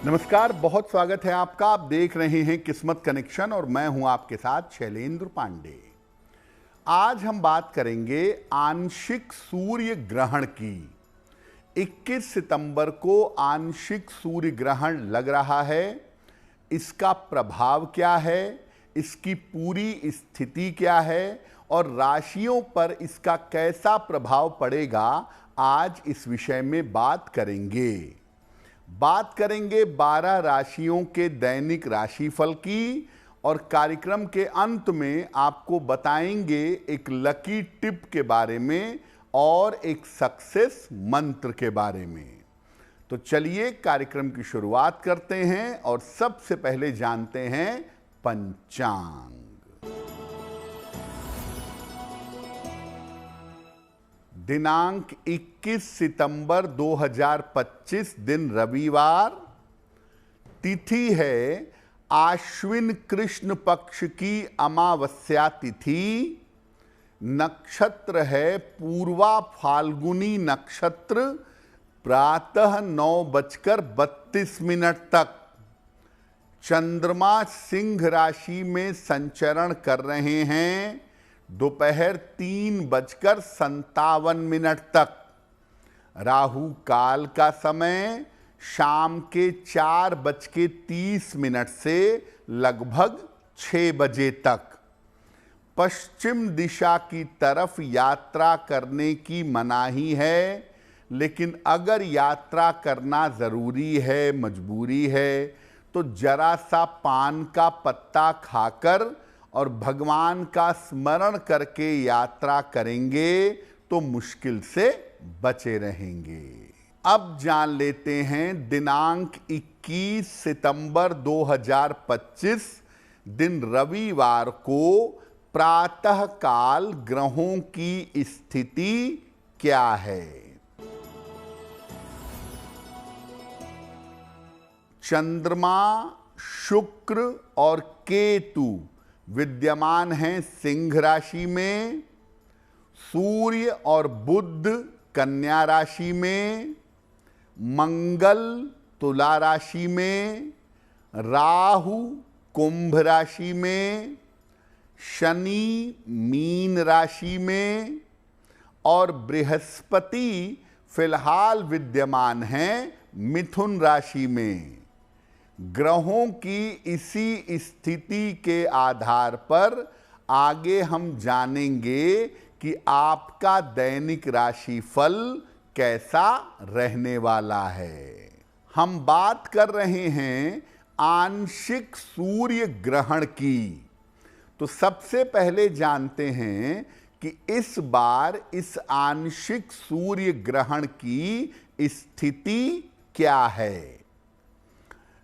नमस्कार, बहुत स्वागत है आपका। आप देख रहे हैं किस्मत कनेक्शन और मैं हूं आपके साथ शैलेंद्र पांडे। आज हम बात करेंगे आंशिक सूर्य ग्रहण की। 21 सितंबर को आंशिक सूर्य ग्रहण लग रहा है। इसका प्रभाव क्या है, इसकी पूरी स्थिति क्या है और राशियों पर इसका कैसा प्रभाव पड़ेगा, आज इस विषय में बात करेंगे। 12 राशियों के दैनिक राशिफल की और कार्यक्रम के अंत में आपको बताएंगे एक लकी टिप के बारे में और एक सक्सेस मंत्र के बारे में। तो चलिए कार्यक्रम की शुरुआत करते हैं और सबसे पहले जानते हैं पंचांग। दिनांक 21 सितंबर 2025 दिन रविवार। तिथि है आश्विन कृष्ण पक्ष की अमावस्या तिथि। नक्षत्र है पूर्वा फाल्गुनी नक्षत्र। प्रातः 9:32 तक। चंद्रमा सिंह राशि में संचरण कर रहे हैं दोपहर 3:57 तक। राहु काल का समय शाम के 4:30 से लगभग 6 बजे तक। पश्चिम दिशा की तरफ यात्रा करने की मनाही है, लेकिन अगर यात्रा करना ज़रूरी है, मजबूरी है, तो जरा सा पान का पत्ता खाकर और भगवान का स्मरण करके यात्रा करेंगे तो मुश्किल से बचे रहेंगे। अब जान लेते हैं दिनांक 21 सितंबर 2025 दिन रविवार को प्रातः काल ग्रहों की स्थिति क्या है। चंद्रमा, शुक्र और केतु विद्यमान हैं सिंह राशि में। सूर्य और बुध कन्या राशि में। मंगल तुला राशि में। राहु कुंभ राशि में। शनि मीन राशि में और बृहस्पति फिलहाल विद्यमान हैं मिथुन राशि में। ग्रहों की इसी स्थिति के आधार पर आगे हम जानेंगे कि आपका दैनिक राशिफल कैसा रहने वाला है। हम बात कर रहे हैं आंशिक सूर्य ग्रहण की। तो सबसे पहले जानते हैं कि इस बार इस आंशिक सूर्य ग्रहण की स्थिति क्या है।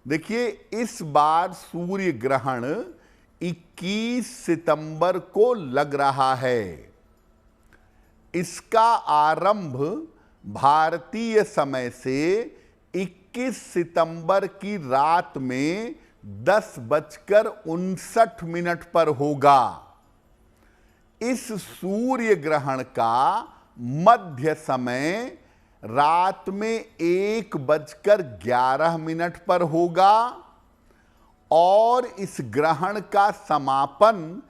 देखिए, इस बार सूर्य ग्रहण 21 सितंबर को लग रहा है। इसका आरंभ भारतीय समय से 21 सितंबर की रात में 10:59 पर होगा। इस सूर्य ग्रहण का मध्य समय रात में 1:11 पर होगा और इस ग्रहण का समापन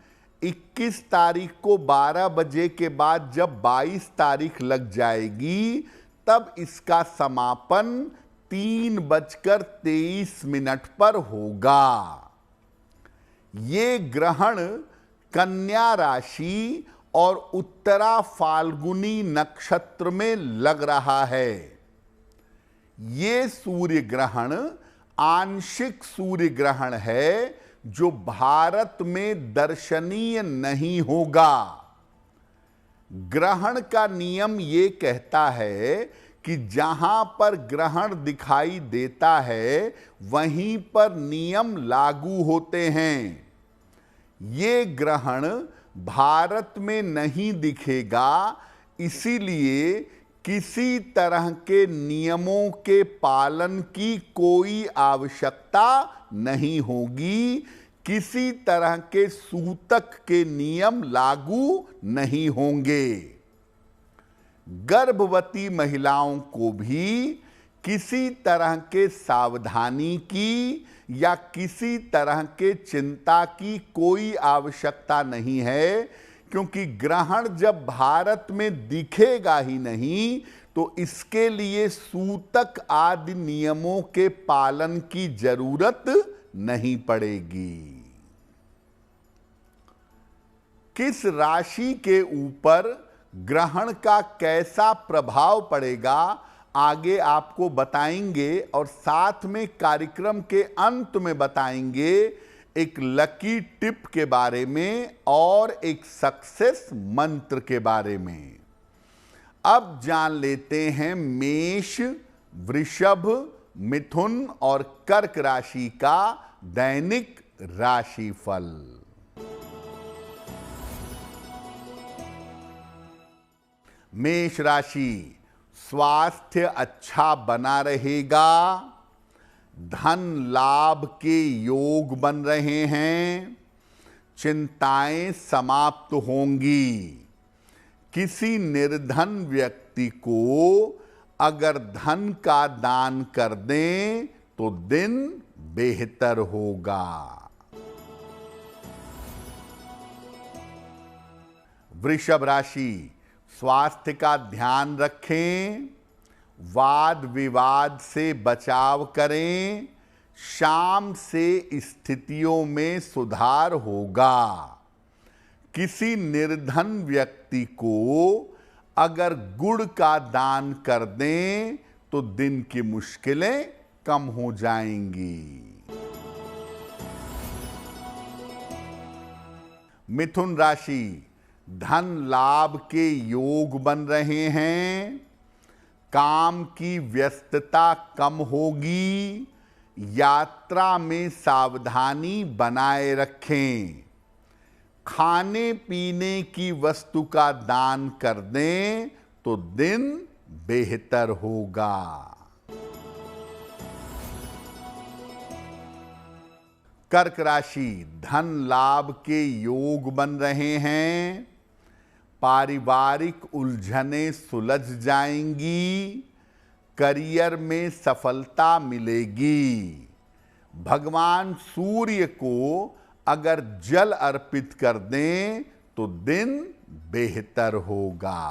21 तारीख को 12 बजे के बाद जब 22 तारीख लग जाएगी, तब इसका समापन 3:23 पर होगा। ये ग्रहण कन्या राशि और उत्तरा फाल्गुनी नक्षत्र में लग रहा है। ये सूर्य ग्रहण आंशिक सूर्य ग्रहण है जो भारत में दर्शनीय नहीं होगा। ग्रहण का नियम ये कहता है कि जहां पर ग्रहण दिखाई देता है वहीं पर नियम लागू होते हैं। ये ग्रहण भारत में नहीं दिखेगा, इसीलिए किसी तरह के नियमों के पालन की कोई आवश्यकता नहीं होगी। किसी तरह के सूतक के नियम लागू नहीं होंगे। गर्भवती महिलाओं को भी किसी तरह के सावधानी की या किसी तरह के चिंता की कोई आवश्यकता नहीं है, क्योंकि ग्रहण जब भारत में दिखेगा ही नहीं तो इसके लिए सूतक आदि नियमों के पालन की जरूरत नहीं पड़ेगी। किस राशि के ऊपर ग्रहण का कैसा प्रभाव पड़ेगा आगे आपको बताएंगे, और साथ में कार्यक्रम के अंत में बताएंगे एक लकी टिप के बारे में और एक सक्सेस मंत्र के बारे में। अब जान लेते हैं मेष, वृषभ, मिथुन और कर्क राशि का दैनिक राशिफल। मेष राशि, स्वास्थ्य अच्छा बना रहेगा, धन लाभ के योग बन रहे हैं, चिंताएं समाप्त होंगी। किसी निर्धन व्यक्ति को अगर धन का दान कर दें तो दिन बेहतर होगा। वृषभ राशि, स्वास्थ्य का ध्यान रखें, वाद विवाद से बचाव करें, शाम से स्थितियों में सुधार होगा। किसी निर्धन व्यक्ति को अगर गुड़ का दान कर दें तो दिन की मुश्किलें कम हो जाएंगी। मिथुन राशि, धन लाभ के योग बन रहे हैं, काम की व्यस्तता कम होगी, यात्रा में सावधानी बनाए रखें। खाने पीने की वस्तु का दान कर दें तो दिन बेहतर होगा। कर्क राशि, धन लाभ के योग बन रहे हैं, पारिवारिक उलझनें सुलझ जाएंगी, करियर में सफलता मिलेगी। भगवान सूर्य को अगर जल अर्पित कर दें तो दिन बेहतर होगा।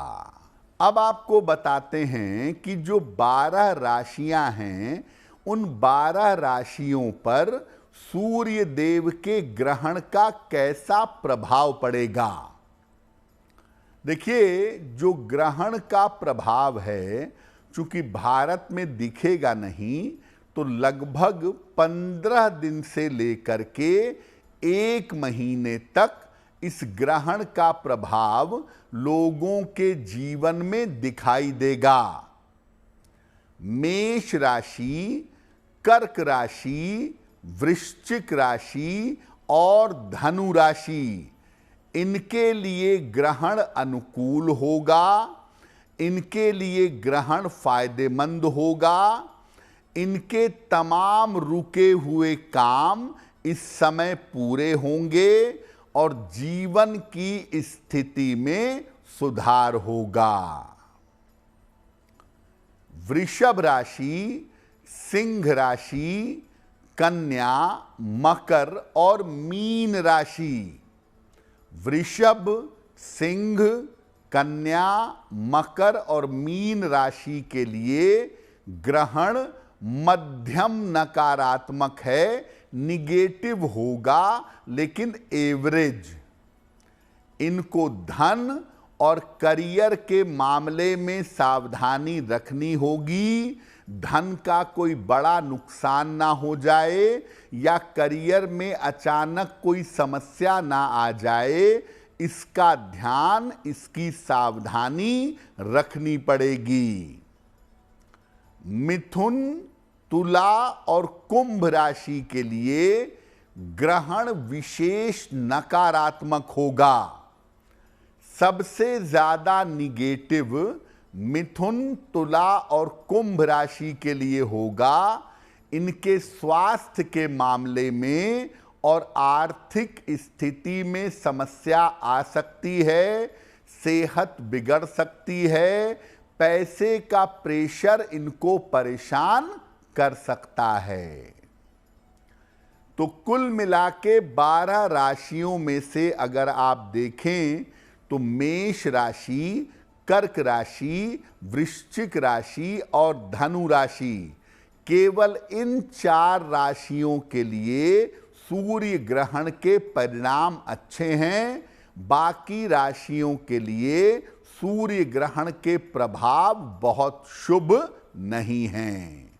अब आपको बताते हैं कि जो 12 राशियां हैं उन 12 राशियों पर सूर्य देव के ग्रहण का कैसा प्रभाव पड़ेगा। देखिए, जो ग्रहण का प्रभाव है, चूंकि भारत में दिखेगा नहीं तो लगभग 15 दिन से लेकर के 1 महीने तक इस ग्रहण का प्रभाव लोगों के जीवन में दिखाई देगा। मेष राशि, कर्क राशि, वृश्चिक राशि और धनु राशि, इनके लिए ग्रहण अनुकूल होगा, इनके लिए ग्रहण फायदेमंद होगा। इनके तमाम रुके हुए काम इस समय पूरे होंगे और जीवन की स्थिति में सुधार होगा। वृषभ राशि, सिंह राशि, कन्या, मकर और मीन राशि। वृषभ, सिंह, कन्या, मकर और मीन राशि के लिए ग्रहण मध्यम नकारात्मक है, निगेटिव होगा लेकिन एवरेज। इनको धन और करियर के मामले में सावधानी रखनी होगी, धन का कोई बड़ा नुकसान ना हो जाए या करियर में अचानक कोई समस्या ना आ जाए, इसका ध्यान, इसकी सावधानी रखनी पड़ेगी। मिथुन, तुला और कुंभ राशि के लिए ग्रहण विशेष नकारात्मक होगा। सबसे ज्यादा निगेटिव मिथुन, तुला और कुंभ राशि के लिए होगा। इनके स्वास्थ्य के मामले में और आर्थिक स्थिति में समस्या आ सकती है, सेहत बिगड़ सकती है, पैसे का प्रेशर इनको परेशान कर सकता है। तो कुल मिला के 12 राशियों में से अगर आप देखें तो मेष राशि, कर्क राशि, वृश्चिक राशि और धनु राशि, केवल इन 4 राशियों के लिए सूर्य ग्रहण के परिणाम अच्छे हैं। बाकी राशियों के लिए सूर्य ग्रहण के प्रभाव बहुत शुभ नहीं हैं।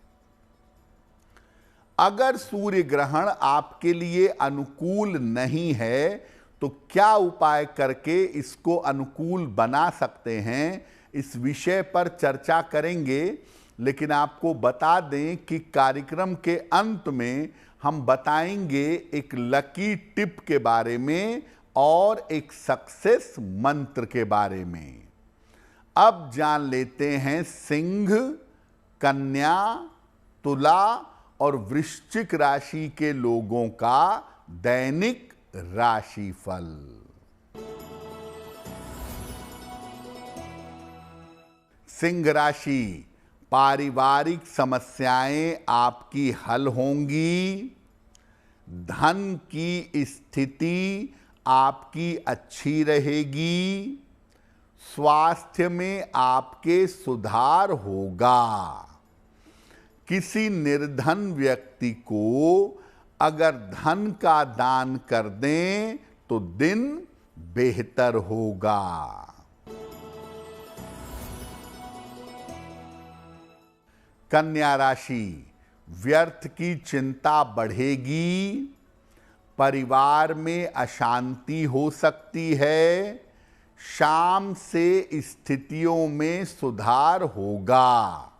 अगर सूर्य ग्रहण आपके लिए अनुकूल नहीं है तो क्या उपाय करके इसको अनुकूल बना सकते हैं, इस विषय पर चर्चा करेंगे। लेकिन आपको बता दें कि कार्यक्रम के अंत में हम बताएंगे एक लकी टिप के बारे में और एक सक्सेस मंत्र के बारे में। अब जान लेते हैं सिंह, कन्या, तुला और वृश्चिक राशि के लोगों का दैनिक राशिफल। सिंह राशि, पारिवारिक समस्याएं आपकी हल होंगी। धन की स्थिति आपकी अच्छी रहेगी। स्वास्थ्य में आपके सुधार होगा। किसी निर्धन व्यक्ति को अगर धन का दान कर दें तो दिन बेहतर होगा। कन्या राशि, व्यर्थ की चिंता बढ़ेगी। परिवार में अशांति हो सकती है। शाम से स्थितियों में सुधार होगा।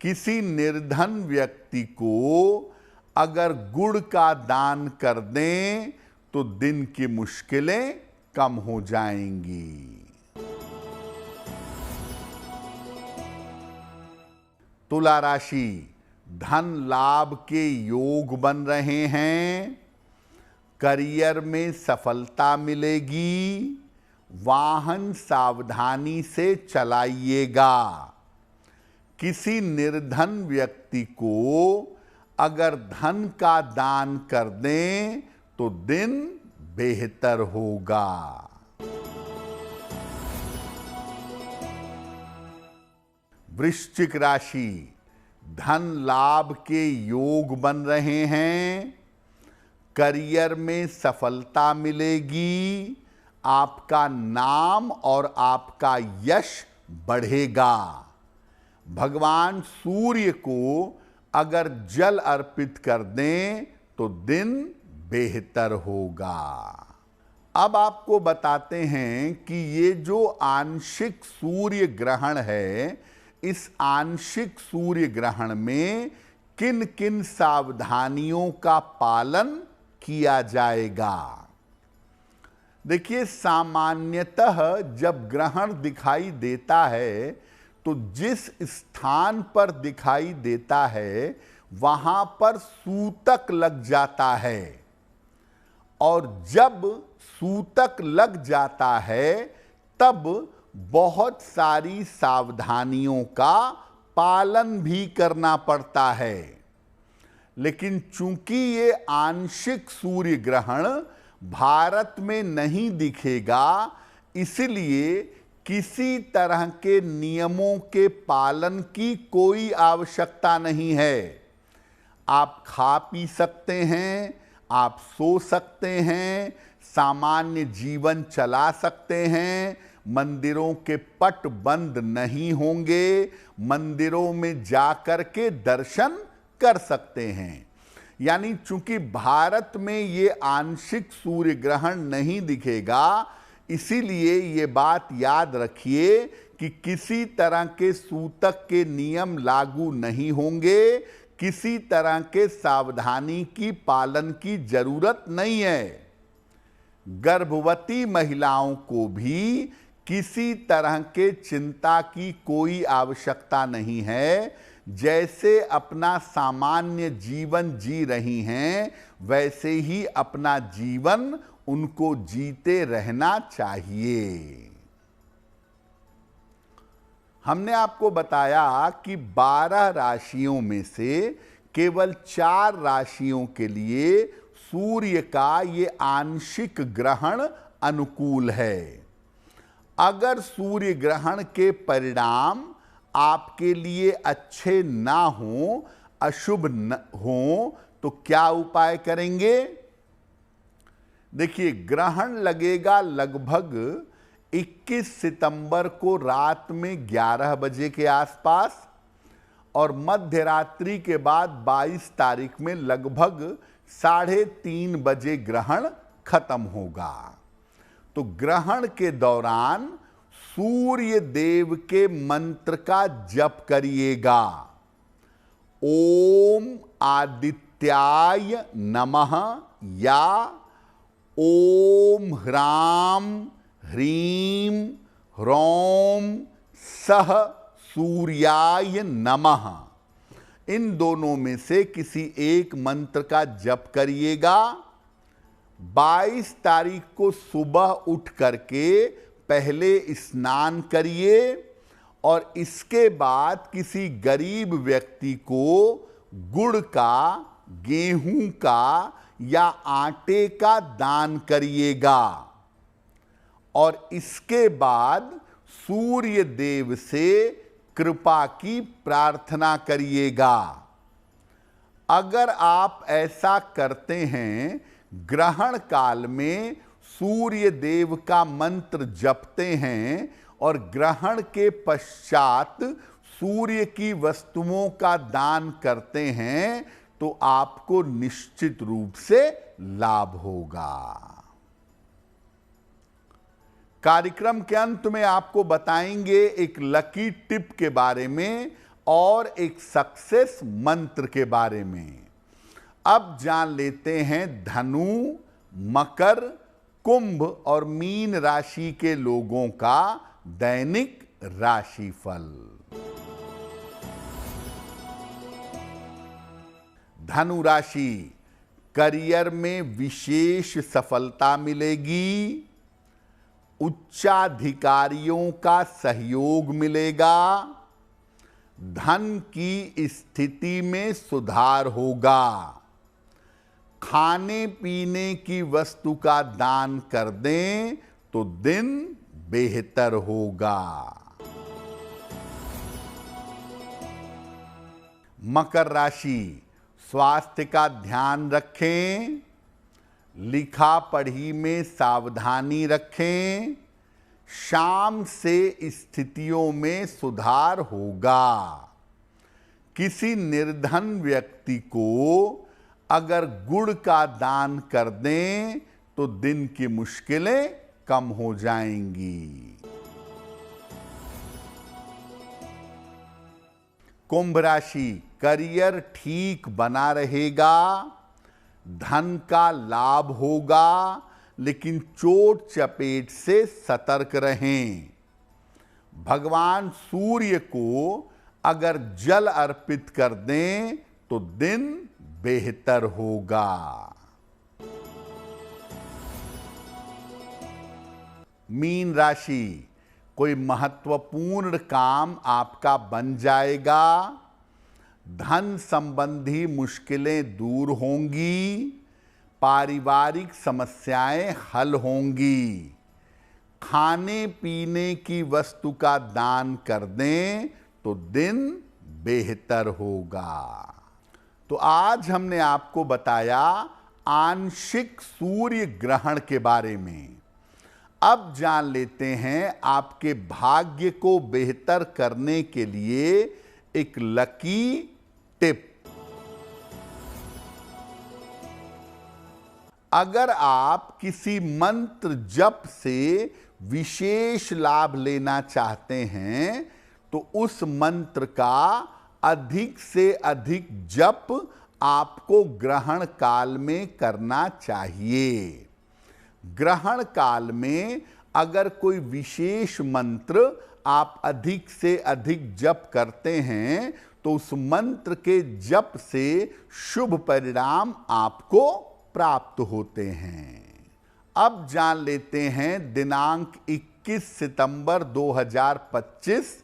किसी निर्धन व्यक्ति को अगर गुड़ का दान कर दें तो दिन की मुश्किलें कम हो जाएंगी। तुला राशि, धन लाभ के योग बन रहे हैं। करियर में सफलता मिलेगी। वाहन सावधानी से चलाइएगा। किसी निर्धन व्यक्ति को अगर धन का दान कर दें तो दिन बेहतर होगा। वृश्चिक राशि, धन लाभ के योग बन रहे हैं। करियर में सफलता मिलेगी। आपका नाम और आपका यश बढ़ेगा। भगवान सूर्य को अगर जल अर्पित कर दें तो दिन बेहतर होगा। अब आपको बताते हैं कि ये जो आंशिक सूर्य ग्रहण है, इस आंशिक सूर्य ग्रहण में किन किन सावधानियों का पालन किया जाएगा। देखिए, सामान्यतः जब ग्रहण दिखाई देता है तो जिस स्थान पर दिखाई देता है वहां पर सूतक लग जाता है। और जब सूतक लग जाता है तब बहुत सारी सावधानियों का पालन भी करना पड़ता है। लेकिन चूंकि ये आंशिक सूर्य ग्रहण भारत में नहीं दिखेगा, इसलिए किसी तरह के नियमों के पालन की कोई आवश्यकता नहीं है। आप खा पी सकते हैं, आप सो सकते हैं, सामान्य जीवन चला सकते हैं। मंदिरों के पट बंद नहीं होंगे। मंदिरों में जाकर के दर्शन कर सकते हैं। यानी चूंकि भारत में ये आंशिक सूर्य ग्रहण नहीं दिखेगा, इसीलिए ये बात याद रखिए कि किसी तरह के सूतक के नियम लागू नहीं होंगे। किसी तरह के सावधानी की पालन की जरूरत नहीं है। गर्भवती महिलाओं को भी किसी तरह के चिंता की कोई आवश्यकता नहीं है। जैसे अपना सामान्य जीवन जी रही हैं, वैसे ही अपना जीवन उनको जीते रहना चाहिए। हमने आपको बताया कि 12 राशियों में से केवल 4 राशियों के लिए सूर्य का ये आंशिक ग्रहण अनुकूल है। अगर सूर्य ग्रहण के परिणाम आपके लिए अच्छे ना हो, अशुभ न हो, तो क्या उपाय करेंगे? देखिए, ग्रहण लगेगा लगभग 21 सितंबर को रात में 11 बजे के आसपास और मध्य रात्रि के बाद 22 तारीख में लगभग 3:30 बजे ग्रहण खत्म होगा। तो ग्रहण के दौरान सूर्य देव के मंत्र का जप करिएगा। ओम आदित्याय नमः या ओम ह्राम ह्रीम ह्रौम सह सूर्याय नमः, इन दोनों में से किसी एक मंत्र का जप करिएगा। 22 तारीख को सुबह उठ करके पहले स्नान करिए और इसके बाद किसी गरीब व्यक्ति को गुड़ का, गेहूं का या आटे का दान करिएगा और इसके बाद सूर्य देव से कृपा की प्रार्थना करिएगा। अगर आप ऐसा करते हैं, ग्रहण काल में सूर्य देव का मंत्र जपते हैं और ग्रहण के पश्चात सूर्य की वस्तुओं का दान करते हैं, तो आपको निश्चित रूप से लाभ होगा। कार्यक्रम के अंत में आपको बताएंगे एक लकी टिप के बारे में और एक सक्सेस मंत्र के बारे में। अब जान लेते हैं धनु, मकर, कुंभ और मीन राशि के लोगों का दैनिक राशिफल। धनु राशि, करियर में विशेष सफलता मिलेगी, उच्चाधिकारियों का सहयोग मिलेगा, धन की स्थिति में सुधार होगा, खाने पीने की वस्तु का दान कर दें तो दिन बेहतर होगा। मकर राशि, स्वास्थ्य का ध्यान रखें, लिखा पढ़ी में सावधानी रखें, शाम से स्थितियों में सुधार होगा। किसी निर्धन व्यक्ति को अगर गुड़ का दान कर दें तो दिन की मुश्किलें कम हो जाएंगी। कुंभ राशि, करियर ठीक बना रहेगा, धन का लाभ होगा, लेकिन चोट चपेट से सतर्क रहें। भगवान सूर्य को अगर जल अर्पित कर दें तो दिन बेहतर होगा। मीन राशि, कोई महत्वपूर्ण काम आपका बन जाएगा, धन संबंधी मुश्किलें दूर होंगी, पारिवारिक समस्याएं हल होंगी, खाने पीने की वस्तु का दान कर दें तो दिन बेहतर होगा। तो आज हमने आपको बताया आंशिक सूर्य ग्रहण के बारे में। अब जान लेते हैं आपके भाग्य को बेहतर करने के लिए एक लकी टिप। अगर आप किसी मंत्र जप से विशेष लाभ लेना चाहते हैं तो उस मंत्र का अधिक से अधिक जप आपको ग्रहण काल में करना चाहिए। ग्रहण काल में अगर कोई विशेष मंत्र आप अधिक से अधिक जप करते हैं तो उस मंत्र के जप से शुभ परिणाम आपको प्राप्त होते हैं। अब जान लेते हैं दिनांक 21 सितंबर 2025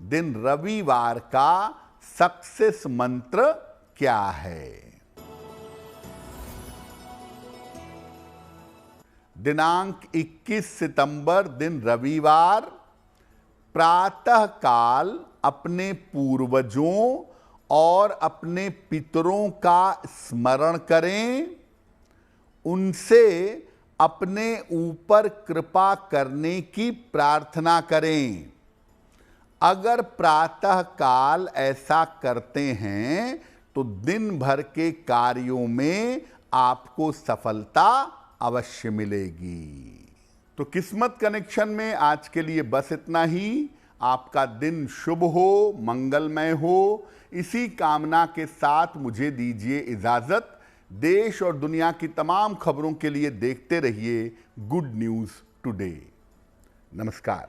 दिन रविवार का सक्सेस मंत्र क्या है? दिनांक 21 सितंबर दिन रविवार, प्रातः काल अपने पूर्वजों और अपने पितरों का स्मरण करें, उनसे अपने ऊपर कृपा करने की प्रार्थना करें। अगर प्रातः काल ऐसा करते हैं तो दिन भर के कार्यों में आपको सफलता अवश्य मिलेगी। तो किस्मत कनेक्शन में आज के लिए बस इतना ही। आपका दिन शुभ हो, मंगलमय हो, इसी कामना के साथ मुझे दीजिए इजाजत। देश और दुनिया की तमाम खबरों के लिए देखते रहिए गुड न्यूज़ टुडे। नमस्कार।